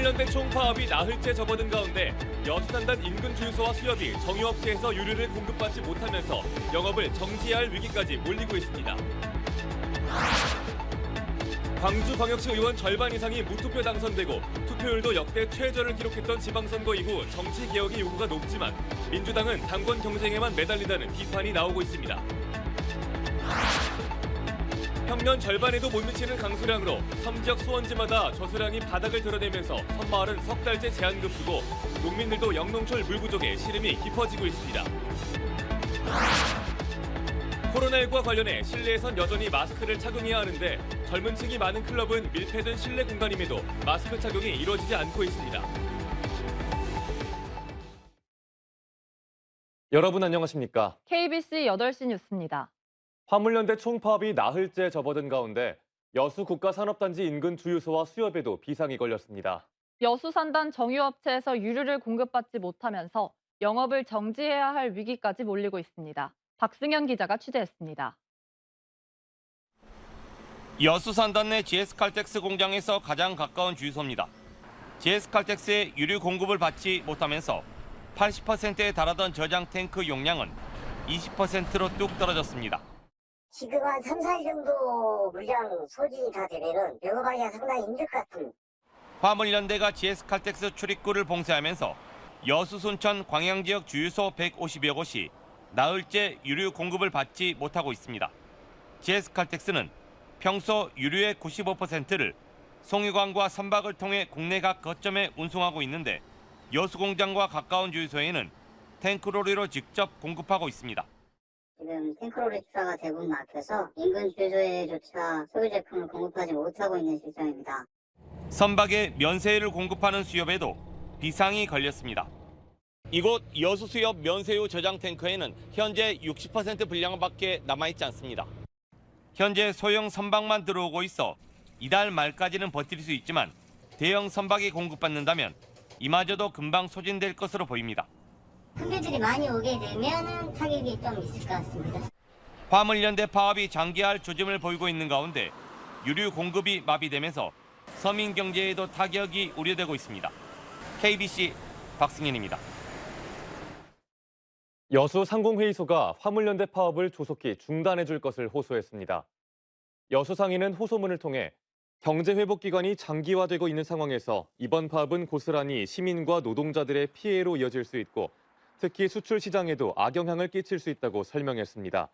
화물연대 총파업이 나흘째 접어든 가운데 여수산단 인근 주유소와 수협이 정유업체에서 유류를 공급받지 못하면서 영업을 정지해야 할 위기까지 몰리고 있습니다. 광주광역시 의원 절반 이상이 무투표 당선되고 투표율도 역대 최저를 기록했던 지방선거 이후 정치개혁의 요구가 높지만 민주당은 당권 경쟁에만 매달린다는 비판이 나오고 있습니다. 평년 절반에도 못 미치는 강수량으로 섬지역 수원지마다 저수량이 바닥을 드러내면서 섬마을은 석 달째 제한급수고 농민들도 영농철 물 부족에 시름이 깊어지고 있습니다. 코로나19와 관련해 실내에선 여전히 마스크를 착용해야 하는데 젊은 층이 많은 클럽은 밀폐된 실내 공간임에도 마스크 착용이 이루어지지 않고 있습니다. 여러분 안녕하십니까? KBC 8시 뉴스입니다. 화물연대 총파업이 나흘째 접어든 가운데 여수 국가산업단지 인근 주유소와 수협에도 비상이 걸렸습니다. 여수산단 정유업체에서 유류를 공급받지 못하면서 영업을 정지해야 할 위기까지 몰리고 있습니다. 박승현 기자가 취재했습니다. 여수산단 내 GS칼텍스 공장에서 가장 가까운 주유소입니다. GS칼텍스의 유류 공급을 받지 못하면서 80%에 달하던 저장 탱크 용량은 20%로 뚝 떨어졌습니다. 지금 한 3, 4일 정도 물량 소진이 다 되면은 영업하기가 상당히 힘들 것 같은. 화물연대가 GS칼텍스 출입구를 봉쇄하면서 여수, 순천, 광양 지역 주유소 150여 곳이 나흘째 유류 공급을 받지 못하고 있습니다. GS칼텍스는 평소 유류의 95%를 송유관과 선박을 통해 국내 각 거점에 운송하고 있는데 여수 공장과 가까운 주유소에는 탱크로리로 직접 공급하고 있습니다. 지금 탱크로리 주사가 대부분 막혀서 인근 주유소에조차 소유 제품을 공급하지 못하고 있는 실정입니다. 선박에 면세유를 공급하는 수협에도 비상이 걸렸습니다. 이곳 여수 수협 면세유 저장 탱크에는 현재 60% 분량밖에 남아있지 않습니다. 현재 소형 선박만 들어오고 있어 이달 말까지는 버틸 수 있지만 대형 선박이 공급받는다면 이마저도 금방 소진될 것으로 보입니다. 큰 배들이 많이 오게 되면은 타격이 좀 있을 것 같습니다. 화물연대 파업이 장기화할 조짐을 보이고 있는 가운데 유류 공급이 마비되면서 서민 경제에도 타격이 우려되고 있습니다. KBC 박승현입니다. 여수 상공회의소가 화물연대 파업을 조속히 중단해 줄 것을 호소했습니다. 여수 상인은 호소문을 통해 경제회복기간이 장기화되고 있는 상황에서 이번 파업은 고스란히 시민과 노동자들의 피해로 이어질 수 있고 특히 수출 시장에도 악영향을 끼칠 수 있다고 설명했습니다.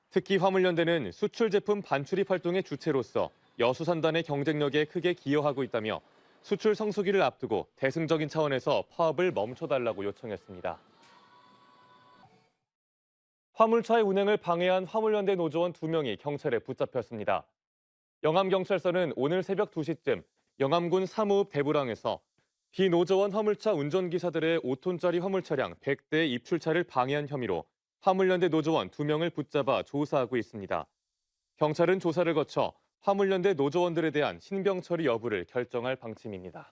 특히 화물연대는 수출 제품 반출입 활동의 주체로서 여수산단의 경쟁력에 크게 기여하고 있다며 수출 성수기를 앞두고 대승적인 차원에서 파업을 멈춰달라고 요청했습니다. 화물차의 운행을 방해한 화물연대 노조원 2명이 경찰에 붙잡혔습니다. 영암경찰서는 오늘 새벽 2시쯤 영암군 사무읍 대부랑에서 비노조원 화물차 운전기사들의 5톤짜리 화물차량 100대 입출차를 방해한 혐의로 화물연대 노조원 2명을 붙잡아 조사하고 있습니다. 경찰은 조사를 거쳐 화물연대 노조원들에 대한 신병 처리 여부를 결정할 방침입니다.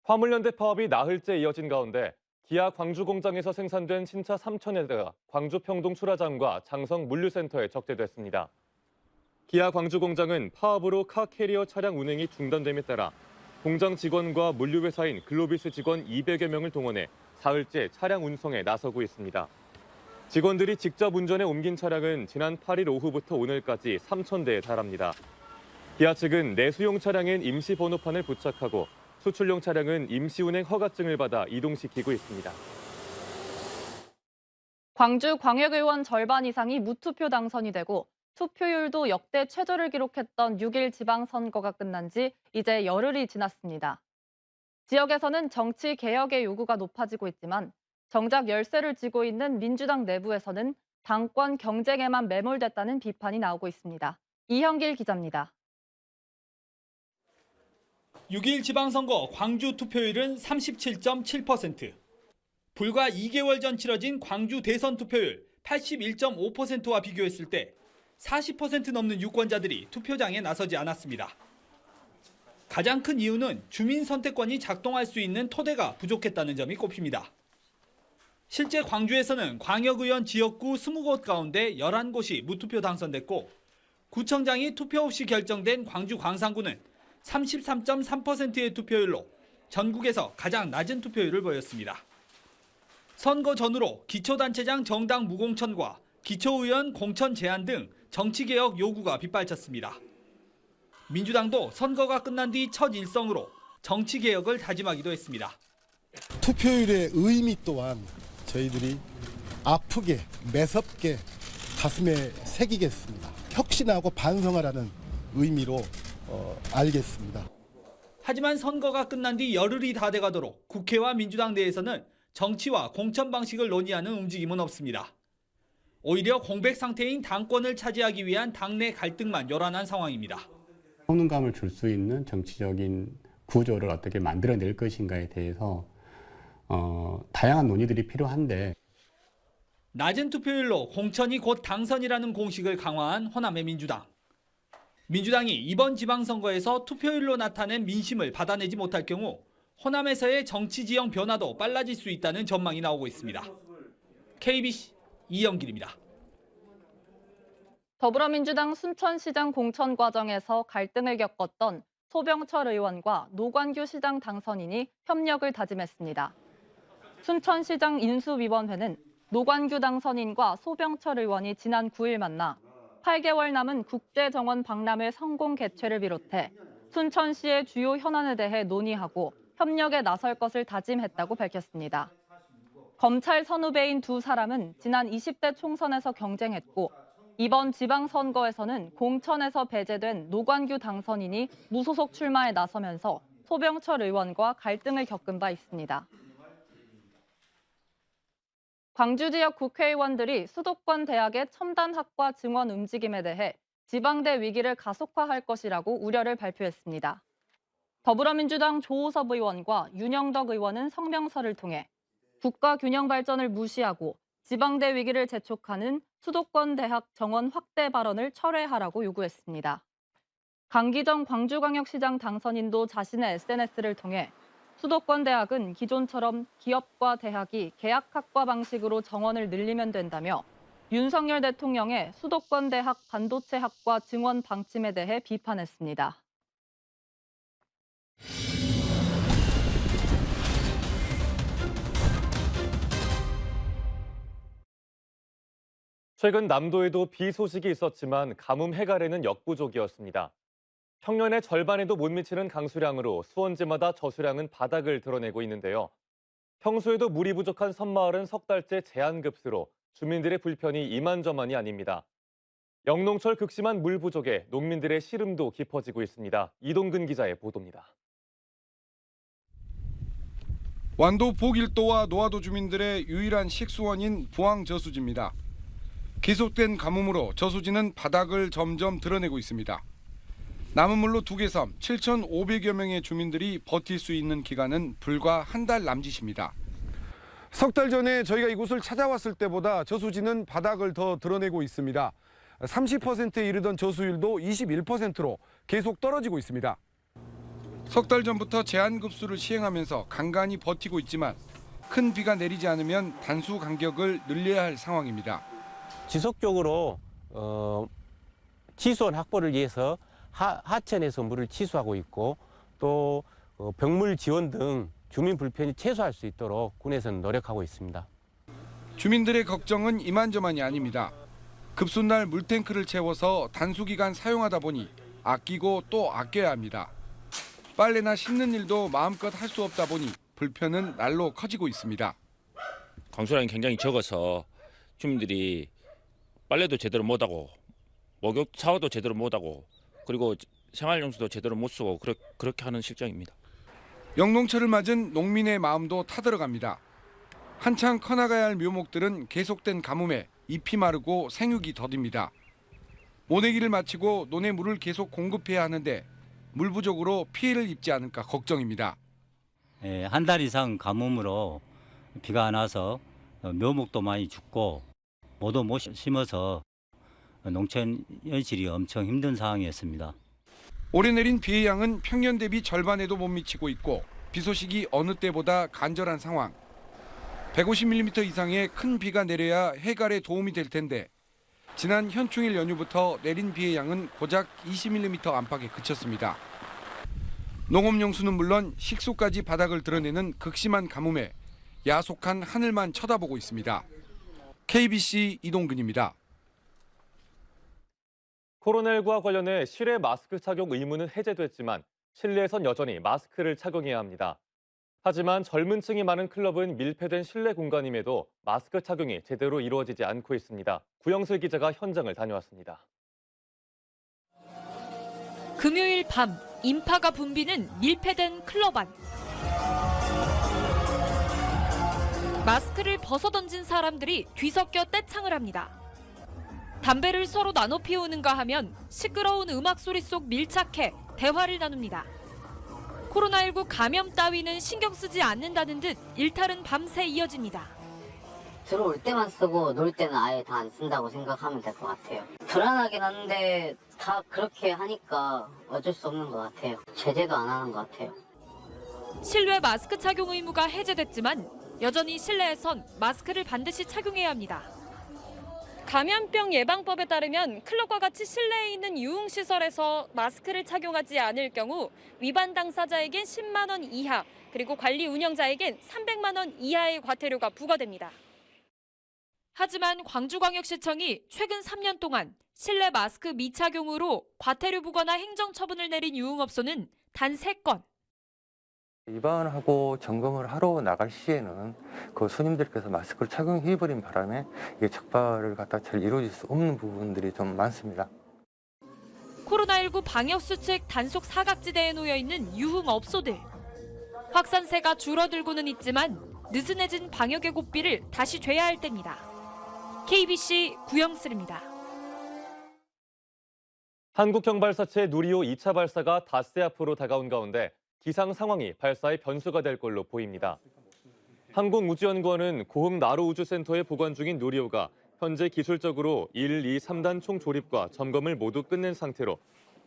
화물연대 파업이 나흘째 이어진 가운데 기아 광주 공장에서 생산된 신차 3,000여대가 광주 평동 출하장과 장성 물류센터에 적재됐습니다. 기아 광주 공장은 파업으로 카캐리어 차량 운행이 중단됨에 따라 공장 직원과 물류회사인 글로비스 직원 200여 명을 동원해 사흘째 차량 운송에 나서고 있습니다. 직원들이 직접 운전해 옮긴 차량은 지난 8일 오후부터 오늘까지 3,000대에 달합니다. 기아 측은 내수용 차량엔 임시 번호판을 부착하고 수출용 차량은 임시운행 허가증을 받아 이동시키고 있습니다. 광주 광역의원 절반 이상이 무투표 당선이 되고 투표율도 역대 최저를 기록했던 6일 지방선거가 끝난 지 이제 열흘이 지났습니다. 지역에서는 정치 개혁의 요구가 높아지고 있지만 정작 열세를 쥐고 있는 민주당 내부에서는 당권 경쟁에만 매몰됐다는 비판이 나오고 있습니다. 이형길 기자입니다. 6일 지방선거 광주 투표율은 37.7%. 불과 2개월 전 치러진 광주 대선 투표율 81.5%와 비교했을 때 40% 넘는 유권자들이 투표장에 나서지 않았습니다. 가장 큰 이유는 주민 선택권이 작동할 수 있는 토대가 부족했다는 점이 꼽힙니다. 실제 광주에서는 광역의원 지역구 20곳 가운데 11곳이 무투표 당선됐고 구청장이 투표 없이 결정된 광주 광산구는 33.3%의 투표율로 전국에서 가장 낮은 투표율을 보였습니다. 선거 전후로 기초단체장 정당 무공천과 기초의원 공천 제한 등 정치개혁 요구가 빗발쳤습니다. 민주당도 선거가 끝난 뒤 첫 일성으로 정치개혁을 다짐하기도 했습니다. 투표율의 의미 또한 저희들이 아프게 매섭게 가슴에 새기겠습니다. 혁신하고 반성하라는 의미로 알겠습니다. 하지만 선거가 끝난 뒤 열흘이 다 돼가도록 국회와 민주당 내에서는 정치와 공천 방식을 논의하는 움직임은 없습니다. 오히려 공백 상태인 당권을 차지하기 위한 당내 갈등만 요란한 상황입니다. 성능감을 줄 수 있는 정치적인 구조를 어떻게 만들어낼 것인가에 대해서 다양한 논의들이 필요한데 낮은 투표율로 공천이 곧 당선이라는 공식을 강화한 호남의 민주당. 민주당이 이번 지방선거에서 투표율로 나타낸 민심을 받아내지 못할 경우 호남에서의 정치 지형 변화도 빨라질 수 있다는 전망이 나오고 있습니다. KBC 이영길입니다. 더불어민주당 순천시장 공천 과정에서 갈등을 겪었던 소병철 의원과 노관규 시장 당선인이 협력을 다짐했습니다. 순천시장 인수위원회는 노관규 당선인과 소병철 의원이 지난 9일 만나 8개월 남은 국제정원 박람회 성공 개최를 비롯해 순천시의 주요 현안에 대해 논의하고 협력에 나설 것을 다짐했다고 밝혔습니다. 검찰 선후배인 두 사람은 지난 20대 총선에서 경쟁했고 이번 지방선거에서는 공천에서 배제된 노관규 당선인이 무소속 출마에 나서면서 소병철 의원과 갈등을 겪은 바 있습니다. 광주 지역 국회의원들이 수도권 대학의 첨단학과 증원 움직임에 대해 지방대 위기를 가속화할 것이라고 우려를 발표했습니다. 더불어민주당 조호섭 의원과 윤영덕 의원은 성명서를 통해 국가 균형 발전을 무시하고 지방대 위기를 재촉하는 수도권 대학 정원 확대 발언을 철회하라고 요구했습니다. 강기정 광주광역시장 당선인도 자신의 SNS를 통해 수도권 대학은 기존처럼 기업과 대학이 계약학과 방식으로 정원을 늘리면 된다며 윤석열 대통령의 수도권 대학 반도체학과 증원 방침에 대해 비판했습니다. 최근 남도에도 비 소식이 있었지만 가뭄 해갈에는 역부족이었습니다. 평년의 절반에도 못 미치는 강수량으로 수원지마다 저수량은 바닥을 드러내고 있는데요. 평소에도 물이 부족한 섬마을은 석 달째 제한급수로 주민들의 불편이 이만저만이 아닙니다. 영농철 극심한 물 부족에 농민들의 시름도 깊어지고 있습니다. 이동근 기자의 보도입니다. 완도 복일도와 노화도 주민들의 유일한 식수원인 부항저수지입니다. 계속된 가뭄으로 저수지는 바닥을 점점 드러내고 있습니다. 남은 물로 2개 섬 7,500여 명의 주민들이 버틸 수 있는 기간은 불과 한 달 남짓입니다. 석 달 전에 저희가 이곳을 찾아왔을 때보다 저수지는 바닥을 더 드러내고 있습니다. 30%에 이르던 저수율도 21%로 계속 떨어지고 있습니다. 석 달 전부터 제한급수를 시행하면서 간간히 버티고 있지만 큰 비가 내리지 않으면 단수 간격을 늘려야 할 상황입니다. 지속적으로 치수원 확보를 위해서 하천에서 물을 치수하고 있고 또 병물 지원 등 주민 불편이 최소화할 수 있도록 군에서는 노력하고 있습니다. 주민들의 걱정은 이만저만이 아닙니다. 급수날 물탱크를 채워서 단수기간 사용하다 보니 아끼고 또 아껴야 합니다. 빨래나 씻는 일도 마음껏 할 수 없다 보니 불편은 날로 커지고 있습니다. 강수량이 굉장히 적어서 주민들이 빨래도 제대로 못하고 목욕 샤워도 제대로 못하고 그리고 생활용수도 제대로 못 쓰고 그렇게 하는 실정입니다. 영농철을 맞은 농민의 마음도 타들어갑니다. 한창 커나가야 할 묘목들은 계속된 가뭄에 잎이 마르고 생육이 더딥니다. 모내기를 마치고 논에 물을 계속 공급해야 하는데 물 부족으로 피해를 입지 않을까 걱정입니다. 한 달 이상 가뭄으로 비가 안 와서 묘목도 많이 죽고 모두 못 심어서 농촌 현실이 엄청 힘든 상황이었습니다. 올해 내린 비의 양은 평년 대비 절반에도 못 미치고 있고 비 소식이 어느 때보다 간절한 상황. 150mm 이상의 큰 비가 내려야 해갈에 도움이 될 텐데 지난 현충일 연휴부터 내린 비의 양은 고작 20mm 안팎에 그쳤습니다. 농업용수는 물론 식수까지 바닥을 드러내는 극심한 가뭄에 야속한 하늘만 쳐다보고 있습니다. KBC 이동근입니다. 코로나19와 관련해 실외 마스크 착용 의무는 해제됐지만 실내에선 여전히 마스크를 착용해야 합니다. 하지만 젊은 층이 많은 클럽은 밀폐된 실내 공간임에도 마스크 착용이 제대로 이루어지지 않고 있습니다. 구영슬 기자가 현장을 다녀왔습니다. 금요일 밤 인파가 붐비는 밀폐된 클럽 안. 마스크를 벗어던진 사람들이 뒤섞여 떼창을 합니다. 담배를 서로 나눠 피우는가 하면 시끄러운 음악 소리 속 밀착해 대화를 나눕니다. 코로나19 감염 따위는 신경 쓰지 않는다는 듯 일탈은 밤새 이어집니다. 들어올 때만 쓰고 놀 때는 아예 다 안 쓴다고 생각하면 될 것 같아요. 불안하긴 한데 다 그렇게 하니까 어쩔 수 없는 것 같아요. 제재도 안 하는 것 같아요. 실외 마스크 착용 의무가 해제됐지만 여전히 실내에선 마스크를 반드시 착용해야 합니다. 감염병 예방법에 따르면 클럽과 같이 실내에 있는 유흥시설에서 마스크를 착용하지 않을 경우 위반 당사자에겐 10만 원 이하, 그리고 관리 운영자에겐 300만 원 이하의 과태료가 부과됩니다. 하지만 광주광역시청이 최근 3년 동안 실내 마스크 미착용으로 과태료 부과나 행정처분을 내린 유흥업소는 단 3건. 위반하고 점검을 하러 나갈 시에는 그 손님들께서 마스크를 착용해버린 바람에 이게 적발을 갖다 잘 이루어질 수 없는 부분들이 좀 많습니다. 코로나19 방역수칙 단속 사각지대에 놓여 있는 유흥업소들. 확산세가 줄어들고는 있지만 느슨해진 방역의 고삐를 다시 죄야 할 때입니다. KBC 구영슬입니다. 한국경발사체 누리호 2차 발사가 닷새 앞으로 다가온 가운데 기상 상황이 발사의 변수가 될 걸로 보입니다. 항공우주연구원은 고흥 나로우주센터에 보관 중인 누리호가 현재 기술적으로 1, 2, 3단 총 조립과 점검을 모두 끝낸 상태로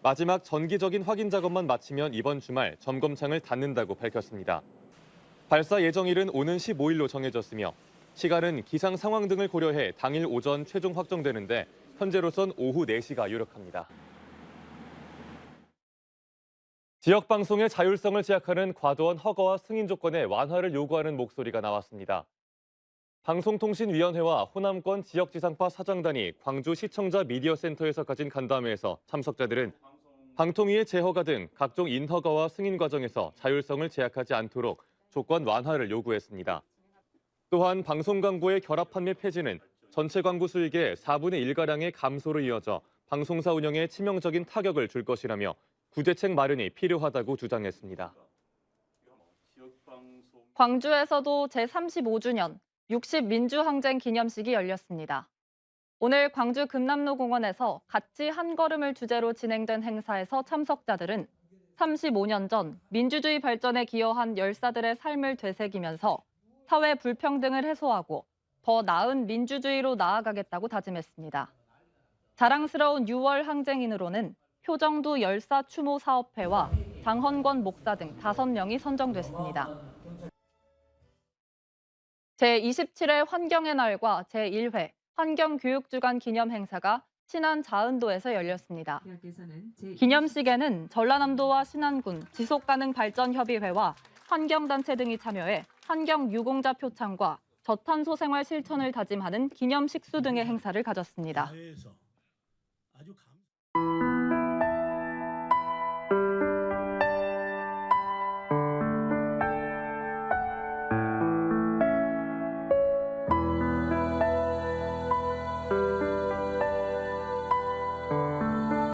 마지막 전기적인 확인 작업만 마치면 이번 주말 점검창을 닫는다고 밝혔습니다. 발사 예정일은 오는 15일로 정해졌으며 시간은 기상 상황 등을 고려해 당일 오전 최종 확정되는데 현재로선 오후 4시가 유력합니다. 지역 방송의 자율성을 제약하는 과도한 허가와 승인 조건의 완화를 요구하는 목소리가 나왔습니다. 방송통신위원회와 호남권 지역지상파 사장단이 광주 시청자 미디어센터에서 가진 간담회에서 참석자들은 방통위의 재허가 등 각종 인허가와 승인 과정에서 자율성을 제약하지 않도록 조건 완화를 요구했습니다. 또한 방송 광고의 결합 판매 폐지는 전체 광고 수익의 4분의 1가량의 감소로 이어져 방송사 운영에 치명적인 타격을 줄 것이라며 구제책 마련이 필요하다고 주장했습니다. 광주에서도 제35주년 60민주항쟁 기념식이 열렸습니다. 오늘 광주 금남로공원에서 같이 한 걸음을 주제로 진행된 행사에서 참석자들은 35년 전 민주주의 발전에 기여한 열사들의 삶을 되새기면서 사회 불평등을 해소하고 더 나은 민주주의로 나아가겠다고 다짐했습니다. 자랑스러운 6월 항쟁인으로는 효정두 열사 추모 사업회와 장헌권 목사 등 5명이 선정됐습니다. 제27회 환경의 날과 제1회 환경교육주간 기념 행사가 신안 자은도에서 열렸습니다. 기념식에는 전라남도와 신안군 지속가능발전협의회와 환경단체 등이 참여해 환경유공자 표창과 저탄소 생활 실천을 다짐하는 기념식수 등의 행사를 가졌습니다.